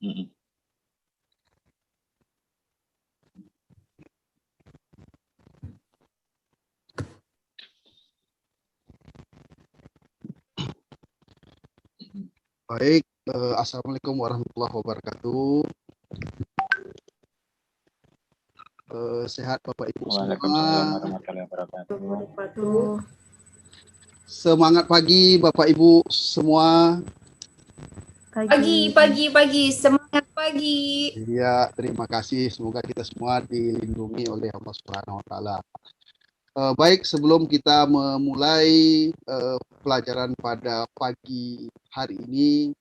Mm-mm. Baik, Assalamualaikum warahmatullahi wabarakatuh. Sehat Bapak Ibu Waalaikumsalam semua. warahmatullahi wabarakatuh. Tuh. Semangat pagi Bapak Ibu semua. Pagi, semangat pagi. Iya, terima kasih. Semoga kita semua dilindungi oleh Allah Subhanahu wa taala. Baik, sebelum kita memulai pelajaran pada pagi hari ini,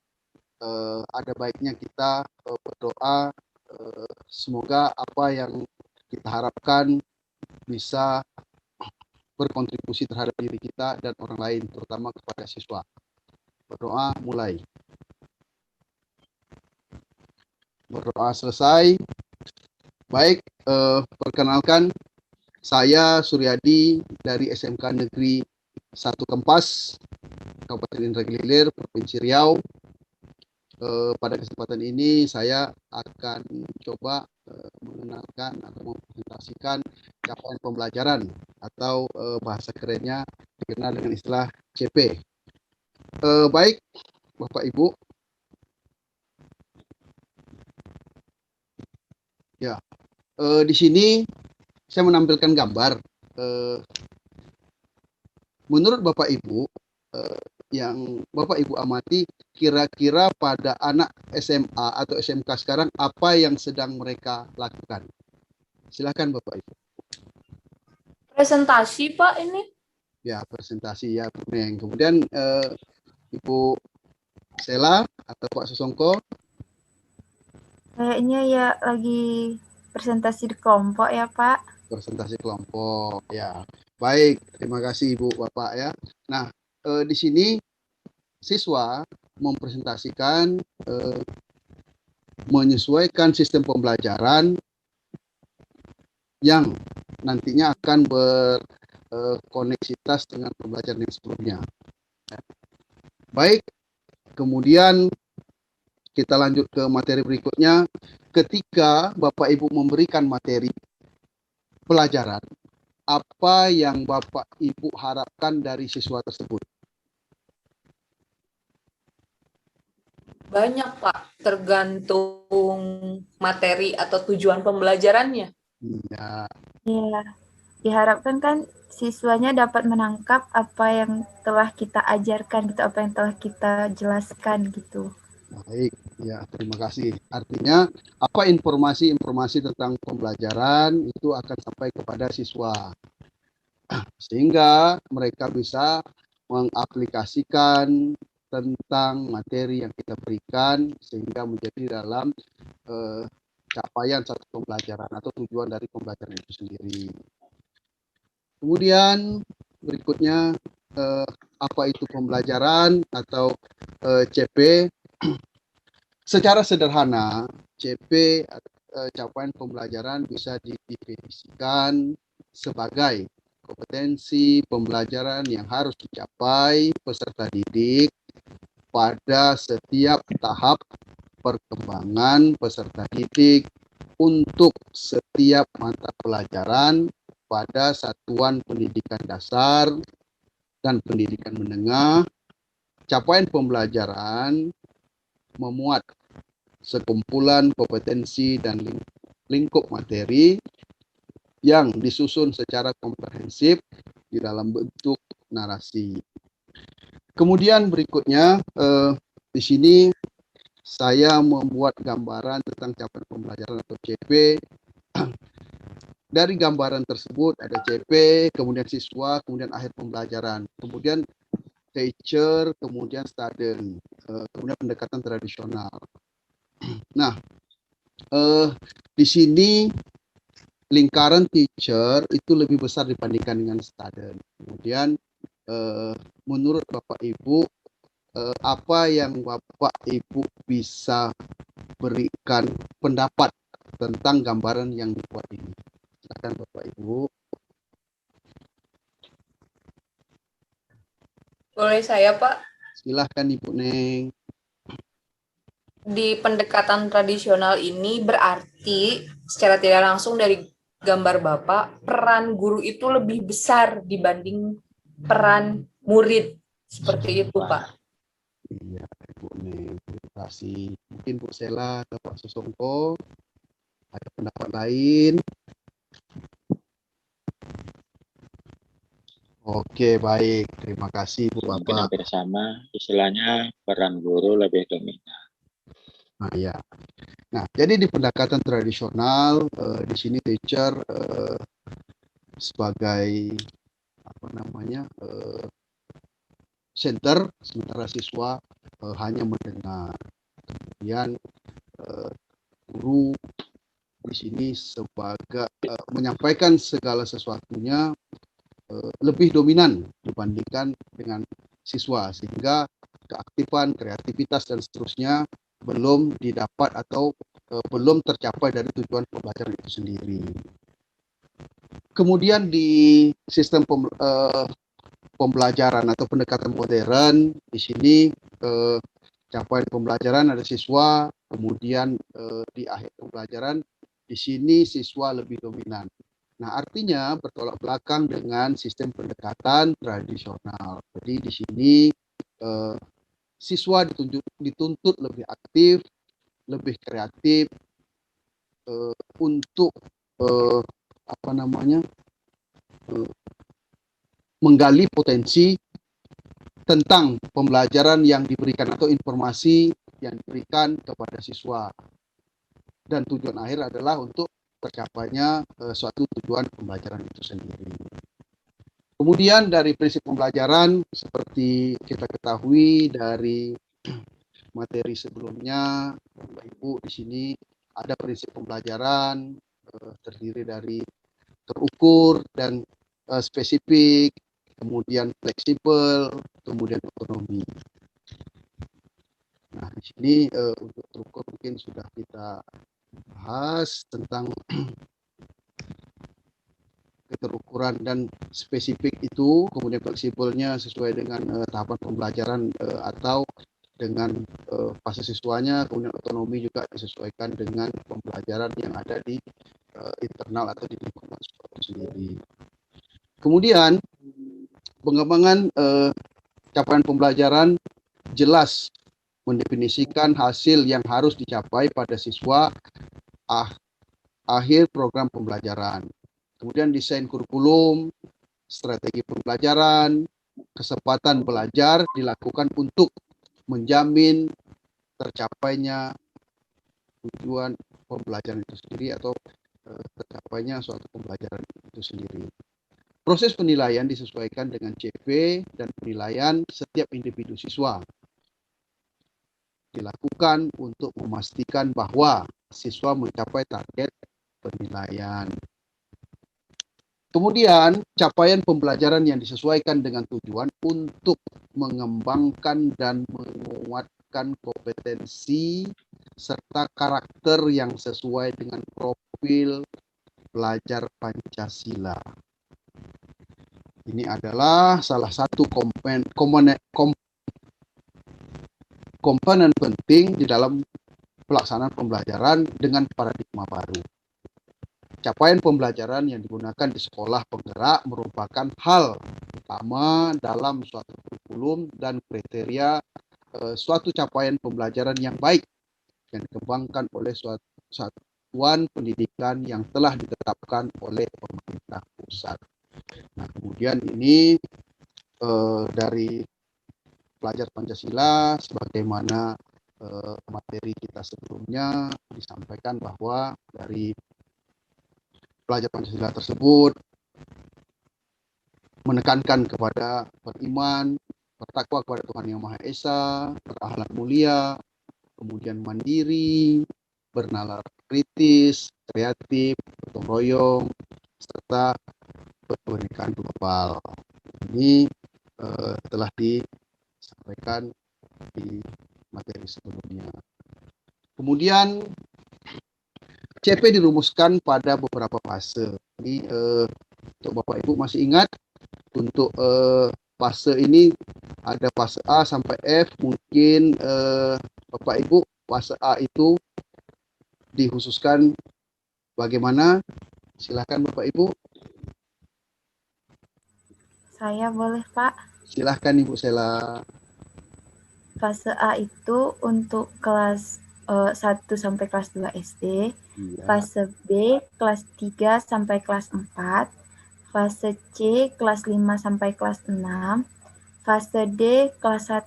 ada baiknya kita berdoa, semoga apa yang kita harapkan bisa berkontribusi terhadap diri kita dan orang lain, terutama kepada siswa. Berdoa mulai. Berdoa selesai. Baik, perkenalkan saya Suryadi dari SMK Negeri 1 Kempas, Kabupaten Indragiri Hilir, Provinsi Riau. Pada kesempatan ini saya akan coba mengenalkan atau mempresentasikan capaian pembelajaran atau bahasa kerennya dikenal dengan istilah CP. Baik, Bapak Ibu. Ya, di sini saya menampilkan gambar. Menurut Bapak Ibu, yang Bapak Ibu amati, kira-kira pada anak SMA atau SMK sekarang apa yang sedang mereka lakukan? Silakan Bapak Ibu. Presentasi Pak ini. Ya, presentasi ya, Bu Neng. Kemudian Ibu Sela atau Pak Susongko. Kayaknya ya lagi presentasi di kelompok ya Pak. Presentasi kelompok ya. Baik, terima kasih Ibu Bapak ya. Nah, di sini siswa mempresentasikan menyesuaikan sistem pembelajaran yang nantinya akan berkoneksitas dengan pembelajaran yang sebelumnya. Baik, kemudian kita lanjut ke materi berikutnya. Ketika Bapak Ibu memberikan materi pelajaran, apa yang Bapak Ibu harapkan dari siswa tersebut? Banyak Pak, tergantung materi atau tujuan pembelajarannya. Ya, Ya, diharapkan kan siswanya dapat menangkap apa yang telah kita ajarkan gitu, apa yang telah kita jelaskan gitu. baik. Ya, terima kasih. Artinya, apa informasi-informasi tentang pembelajaran itu akan sampai kepada siswa. Sehingga mereka bisa mengaplikasikan tentang materi yang kita berikan sehingga menjadi dalam capaian satu pembelajaran atau tujuan dari pembelajaran itu sendiri. Kemudian berikutnya apa itu pembelajaran atau CP? Secara sederhana, CP capaian pembelajaran bisa didefinisikan sebagai kompetensi pembelajaran yang harus dicapai peserta didik pada setiap tahap perkembangan peserta didik untuk setiap mata pelajaran pada satuan pendidikan dasar dan pendidikan menengah. Capaian pembelajaran memuat sekumpulan kompetensi dan lingkup materi yang disusun secara komprehensif di dalam bentuk narasi. Kemudian berikutnya di sini saya membuat gambaran tentang capaian pembelajaran atau CP. Dari gambaran tersebut ada CP, kemudian siswa, kemudian akhir pembelajaran, kemudian teacher, kemudian student, kemudian pendekatan tradisional. Nah, di sini lingkaran teacher itu lebih besar dibandingkan dengan student. Kemudian menurut Bapak Ibu, apa yang Bapak Ibu bisa berikan pendapat tentang gambaran yang dibuat ini? Silakan Bapak Ibu. Boleh saya Pak? Silahkan Ibu Neng. di pendekatan tradisional ini berarti secara tidak langsung dari gambar Bapak, peran guru itu lebih besar dibanding peran murid. Seperti itu, Pak. Iya, Ibu nih, terima kasih. Mungkin Bu Sela atau Pak Susongko ada pendapat lain. Oke, baik. Terima kasih Bu Mungkin Bapak. hampir sama, istilahnya peran guru lebih dominan. Nah, ya. Nah, jadi di pendekatan tradisional, di sini teacher sebagai apa namanya center, sementara siswa hanya mendengar. Kemudian guru di sini sebagai menyampaikan segala sesuatunya lebih dominan dibandingkan dengan siswa, sehingga keaktifan, kreativitas dan seterusnya belum didapat atau belum tercapai dari tujuan pembelajaran itu sendiri. Kemudian di sistem pembelajaran atau pendekatan modern, di sini capaian pembelajaran ada siswa, kemudian di akhir pembelajaran di sini siswa lebih dominan. Nah, artinya bertolak belakang dengan sistem pendekatan tradisional. Jadi di sini siswa dituntut lebih aktif, lebih kreatif untuk apa namanya menggali potensi tentang pembelajaran yang diberikan atau informasi yang diberikan kepada siswa. Dan tujuan akhir adalah untuk tercapainya suatu tujuan pembelajaran itu sendiri. Kemudian dari prinsip pembelajaran, seperti kita ketahui dari materi sebelumnya, Bapak Ibu, di sini ada prinsip pembelajaran terdiri dari terukur dan spesifik, kemudian fleksibel, kemudian otonomi. Nah, di sini untuk terukur mungkin sudah kita bahas tentang keterukuran dan spesifik itu, kemudian fleksibelnya sesuai dengan tahapan pembelajaran atau dengan fase siswanya, kemudian otonomi juga disesuaikan dengan pembelajaran yang ada di internal atau di lingkungan sekolah itu sendiri. Kemudian pengembangan capaian pembelajaran jelas mendefinisikan hasil yang harus dicapai pada siswa akhir program pembelajaran. Kemudian desain kurikulum, strategi pembelajaran, kesempatan belajar dilakukan untuk menjamin tercapainya tujuan pembelajaran itu sendiri atau tercapainya suatu pembelajaran itu sendiri. Proses penilaian disesuaikan dengan CV dan penilaian setiap individu siswa. Dilakukan untuk memastikan bahwa siswa mencapai target penilaian. Kemudian, capaian pembelajaran yang disesuaikan dengan tujuan untuk mengembangkan dan menguatkan kompetensi serta karakter yang sesuai dengan profil pelajar Pancasila. Ini adalah salah satu komponen penting di dalam pelaksanaan pembelajaran dengan paradigma baru. Capaian pembelajaran yang digunakan di sekolah penggerak merupakan hal utama dalam suatu kurikulum dan kriteria suatu capaian pembelajaran yang baik yang dikembangkan oleh suatu satuan pendidikan yang telah ditetapkan oleh pemerintah pusat. Nah, kemudian ini dari pelajar Pancasila, sebagaimana materi kita sebelumnya disampaikan bahwa dari pelajar Pancasila tersebut menekankan kepada beriman, bertakwa kepada Tuhan Yang Maha Esa, berakhlak mulia, kemudian mandiri, bernalar kritis, kreatif, gotong royong, serta kebenekaan global. Ini telah disampaikan di materi sebelumnya. Kemudian CP dirumuskan pada beberapa fase. Ini untuk Bapak Ibu masih ingat, untuk fase ini ada fase A sampai F. Mungkin Bapak Ibu fase A itu dikhususkan bagaimana? Silahkan Bapak Ibu. Saya boleh, Pak. Silahkan Ibu Sela. Fase A itu untuk kelas 1 sampai kelas 2 SD. Iya. Fase B kelas 3 sampai kelas 4. Fase C kelas 5 sampai kelas 6. Fase D kelas 1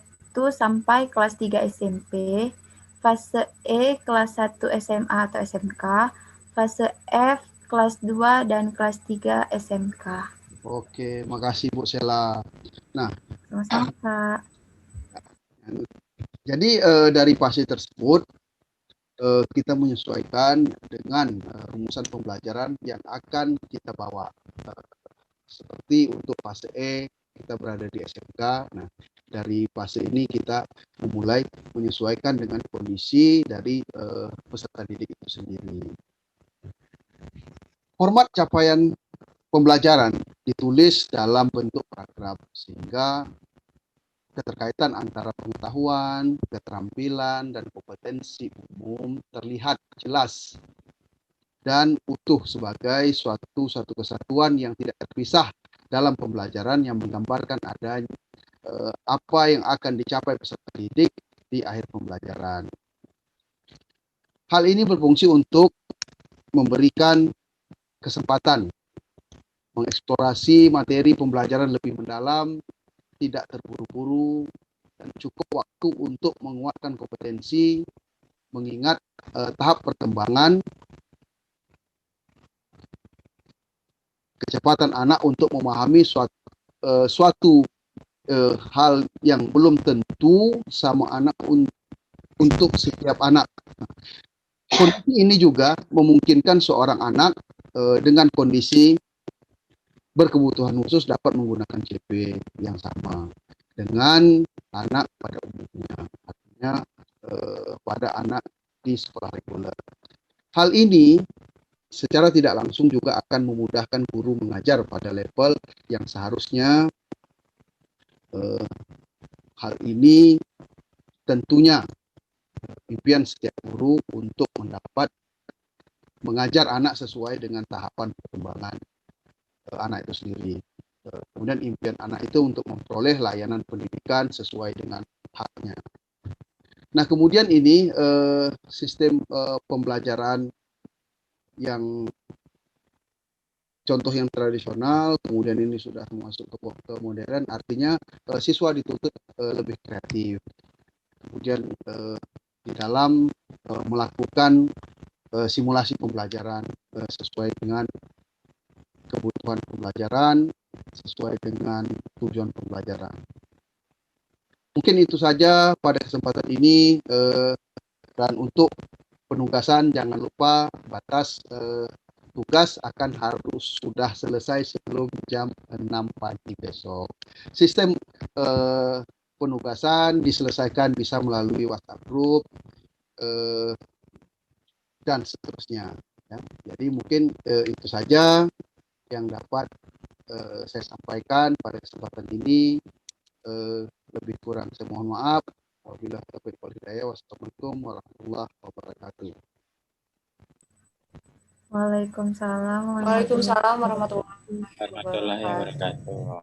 sampai kelas 3 SMP. Fase E kelas 1 SMA atau SMK. Fase F kelas 2 dan kelas 3 SMK. Oke, makasih Bu Sela. Nah, Sama-sama, Pak. jadi dari fase tersebut kita menyesuaikan dengan rumusan pembelajaran yang akan kita bawa. Seperti untuk fase E kita berada di SMK. Nah, dari fase ini kita memulai menyesuaikan dengan kondisi dari peserta didik itu sendiri. Format capaian pembelajaran ditulis dalam bentuk paragraf sehingga keterkaitan antara pengetahuan, keterampilan, dan kompetensi umum terlihat jelas dan utuh sebagai satu kesatuan yang tidak terpisah dalam pembelajaran yang menggambarkan adanya apa yang akan dicapai peserta didik di akhir pembelajaran. Hal ini berfungsi untuk memberikan kesempatan mengeksplorasi materi pembelajaran lebih mendalam, tidak terburu-buru, dan cukup waktu untuk menguatkan kompetensi, mengingat tahap perkembangan kecepatan anak untuk memahami suatu hal yang belum tentu sama anak untuk setiap anak. Kondisi ini juga memungkinkan seorang anak dengan kondisi berkebutuhan khusus dapat menggunakan CP yang sama dengan anak pada umumnya, artinya pada anak di sekolah reguler. Hal ini secara tidak langsung juga akan memudahkan guru mengajar pada level yang seharusnya. Hal ini tentunya impian setiap guru untuk mendapat mengajar anak sesuai dengan tahapan perkembangan anak itu sendiri. Kemudian impian anak itu untuk memperoleh layanan pendidikan sesuai dengan haknya. Nah, kemudian ini sistem pembelajaran yang contoh yang tradisional, kemudian ini sudah masuk ke modern, artinya siswa dituntut lebih kreatif. Kemudian di dalam melakukan simulasi pembelajaran sesuai dengan kebutuhan pembelajaran, sesuai dengan tujuan pembelajaran. Mungkin itu saja pada kesempatan ini, dan untuk penugasan jangan lupa batas tugas akan harus sudah selesai sebelum jam 6 pagi besok. Sistem penugasan diselesaikan bisa melalui WhatsApp group dan seterusnya. Ya. Jadi mungkin itu saja yang dapat saya sampaikan pada kesempatan ini. Lebih kurang saya mohon maaf. Wabillahi taufiq wal hidayah. Wassalamualaikum warahmatullahi wabarakatuh. Waalaikumsalam Waalaikumsalam warahmatullahi Warahmatullahi wabarakatuh.